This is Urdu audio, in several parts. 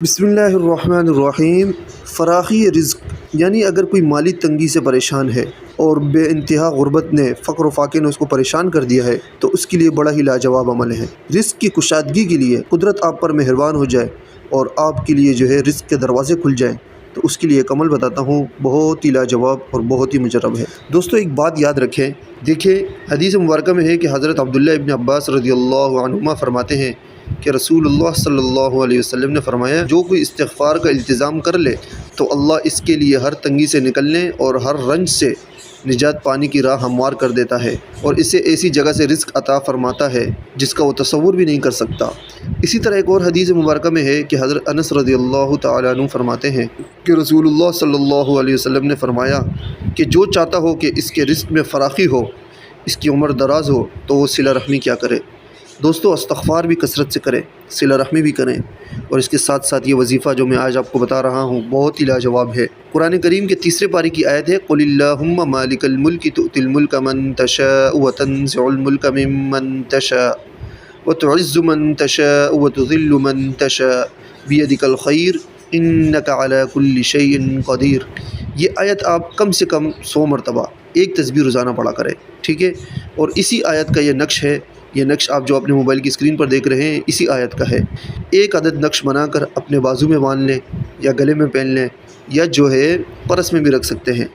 بسم اللہ الرحمن الرحیم۔ فراخی رزق یعنی اگر کوئی مالی تنگی سے پریشان ہے اور بے انتہا غربت نے فقر و فاقے نے اس کو پریشان کر دیا ہے تو اس کے لیے بڑا ہی لاجواب عمل ہے۔ رزق کی کشادگی کے لیے قدرت آپ پر مہربان ہو جائے اور آپ کے لیے جو ہے رزق کے دروازے کھل جائیں تو اس کے لیے ایک عمل بتاتا ہوں، بہت ہی لاجواب اور بہت ہی مجرب ہے۔ دوستو ایک بات یاد رکھیں، دیکھیں حدیث مبارکہ میں ہے کہ حضرت عبداللہ ابن عباس رضی اللہ عنہما فرماتے ہیں کہ رسول اللہ صلی اللہ علیہ وسلم نے فرمایا، جو کوئی استغفار کا التزام کر لے تو اللہ اس کے لیے ہر تنگی سے نکلنے اور ہر رنج سے نجات پانے کی راہ ہموار کر دیتا ہے اور اسے ایسی جگہ سے رزق عطا فرماتا ہے جس کا وہ تصور بھی نہیں کر سکتا۔ اسی طرح ایک اور حدیث مبارکہ میں ہے کہ حضرت انس رضی اللہ تعالیٰ عنہ فرماتے ہیں کہ رسول اللہ صلی اللہ علیہ وسلم نے فرمایا کہ جو چاہتا ہو کہ اس کے رزق میں فراخی ہو، اس کی عمر دراز ہو، تو وہ صلہ رحمی کیا کرے۔ دوستو استغفار بھی کثرت سے کریں، صلہ رحمی بھی کریں، اور اس کے ساتھ ساتھ یہ وظیفہ جو میں آج آپ کو بتا رہا ہوں بہت ہی لاجواب ہے۔ قرآن کریم کے تیسرے پارے کی آیت ہے، قُلِ اللَّهُمَّ مَالِكَ الْمُلْكِ تُؤْتِي الْمُلْكَ مَن تَشَاءُ وَتَنزِعُ الْمُلْكَ مِمَّن تَشَاءُ وَتُعِزُّ مَن تَشَاءُ وَتُذِلُّ مَن تَشَاءُ بِيَدِكَ الْخَيْرُ إِنَّكَ عَلَى كُلِّ شَيْءٍ قَدِيرٌ۔ یہ آیت آپ کم سے کم 100 مرتبہ ایک تسبیح روزانہ پڑھا کریں، ٹھیک ہے؟ اور اسی آیت کا یہ نقش ہے، یہ نقش آپ جو اپنے موبائل کی اسکرین پر دیکھ رہے ہیں اسی آیت کا ہے۔ ایک عدد نقش بنا کر اپنے بازو میں باندھ لیں یا گلے میں پہن لیں یا جو ہے پرس میں بھی رکھ سکتے ہیں۔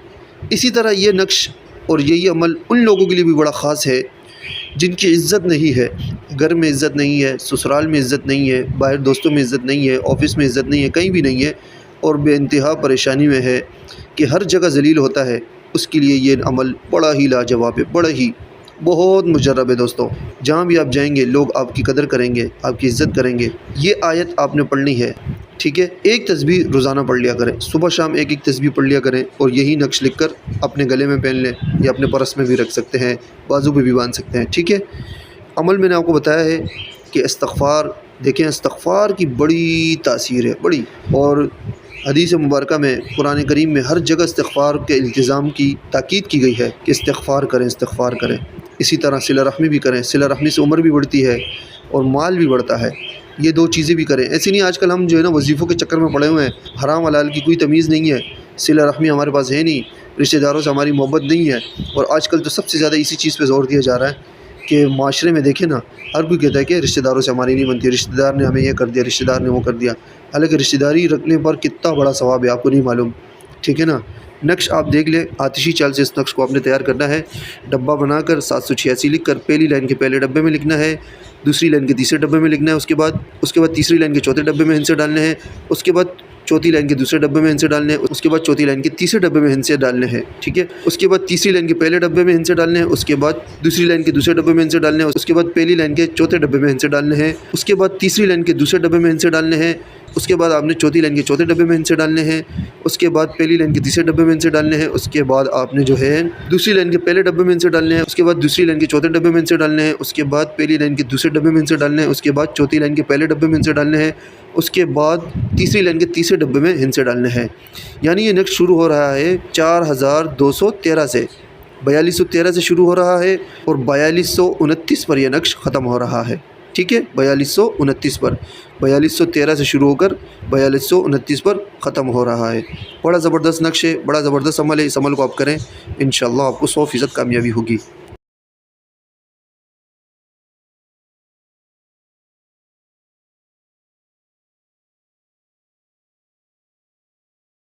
اسی طرح یہ نقش اور یہی عمل ان لوگوں کے لیے بھی بڑا خاص ہے جن کی عزت نہیں ہے، گھر میں عزت نہیں ہے، سسرال میں عزت نہیں ہے، باہر دوستوں میں عزت نہیں ہے، آفس میں عزت نہیں ہے، کہیں بھی نہیں ہے، اور بے انتہا پریشانی میں ہے کہ ہر جگہ ذلیل ہوتا ہے، اس کے لیے یہ عمل بڑا ہی لاجواب ہے، بڑا ہی بہت مجرب ہے۔ دوستوں جہاں بھی آپ جائیں گے لوگ آپ کی قدر کریں گے، آپ کی عزت کریں گے۔ یہ آیت آپ نے پڑھنی ہے، ٹھیک ہے؟ ایک تسبیح روزانہ پڑھ لیا کریں، صبح شام ایک ایک تسبیح پڑھ لیا کریں، اور یہی نقش لکھ کر اپنے گلے میں پہن لیں یا اپنے پرس میں بھی رکھ سکتے ہیں، بازو پہ بھی باندھ سکتے ہیں، ٹھیک ہے؟ عمل میں نے آپ کو بتایا ہے کہ استغفار، دیکھیں استغفار کی بڑی تاثیر ہے، بڑی، اور حدیث مبارکہ میں قرآن کریم میں ہر جگہ استغفار کے التزام کی تاکید کی گئی ہے کہ استغفار کریں، استغفار کریں۔ اسی طرح صلہ رحمی بھی کریں، صلہ رحمی سے عمر بھی بڑھتی ہے اور مال بھی بڑھتا ہے، یہ دو چیزیں بھی کریں۔ ایسے نہیں آج کل ہم جو ہے نا وظیفوں کے چکر میں پڑے ہوئے ہیں، حرام حلال کی کوئی تمیز نہیں ہے، صلہ رحمی ہمارے پاس ہے نہیں، رشتہ داروں سے ہماری محبت نہیں ہے، اور آج کل تو سب سے زیادہ اسی چیز پہ زور دیا جا رہا ہے کہ معاشرے میں دیکھیں نا، ہر کوئی کہتا ہے کہ رشتہ داروں سے ہماری نہیں بنتی، رشتہ دار نے ہمیں یہ کر دیا، رشتہ دار نے وہ کر دیا، حالانکہ رشتہ داری رکھنے پر کتنا بڑا ثواب ہے آپ کو نہیں معلوم، ٹھیک ہے نا؟ نقش آپ دیکھ لیں، آتشی چال سے اس نقش کو آپ نے تیار کرنا ہے، ڈبہ بنا کر 786 لکھ کر پہلی لائن کے پہلے ڈبے میں لکھنا ہے، دوسری لائن کے تیسرے ڈبے میں لکھنا ہے، اس کے بعد تیسری لائن کے چوتھے ڈبے میں ہندسے ڈالنے ہیں، اس کے بعد چوتھی لائن کے دوسرے ڈبے میں ہندسے ڈالنے ہیں، اس کے بعد چوتھی لائن کے تیسرے ڈبے میں ہندسے ڈالنے ہیں، ٹھیک ہے؟ اس کے بعد تیسری لائن کے پہلے ڈبے میں ہندسے ڈالنے ہیں، اس کے بعد دوسری لائن کے دوسرے ڈبے میں ہندسے ڈالنے ہیں، اس کے بعد پہلی لائن کے چوتھے ڈبے میں ہندسے ڈالنے ہیں، اس کے بعد تیسری لائن کے دوسرے ڈبے میں ہندسے ڈالنے ہیں، اس کے بعد آپ نے چوتھی لائن کے چوتھے ڈبے میں ہندسے ڈالنے ہیں، اس کے بعد پہلی لائن کے تیسرے ڈبے میں ہندسے ڈالنے ہیں، اس کے بعد آپ نے جو ہے دوسری لائن کے پہلے ڈبے میں ہندسے ڈالنے ہیں، اس کے بعد دوسری لائن کے چوتھے ڈبے میں ہندسے ڈالنے ہیں، اس کے بعد پہلی لائن کے دوسرے ڈبے میں ہندسے ڈالنے ہیں، اس کے بعد چوتھی لائن کے پہلے ڈبے میں ہندسے ڈالنے ہیں، اس کے بعد تیسری لائن کے تیسرے ڈبے میں ہندسے ڈالنے ہیں۔ یعنی یہ نقش شروع ہو رہا ہے 4213 سے، 4213 سے شروع ہو رہا ہے اور 4229 پر یہ نقش ختم ہو رہا ہے، ٹھیک ہے؟ 4229 پر، 4213 سے شروع ہو کر 4229 پر ختم ہو رہا ہے۔ بڑا زبردست نقش ہے، بڑا زبردست عمل ہے، اس عمل کو آپ کریں، انشاءاللہ آپ کو 100% کامیابی ہوگی۔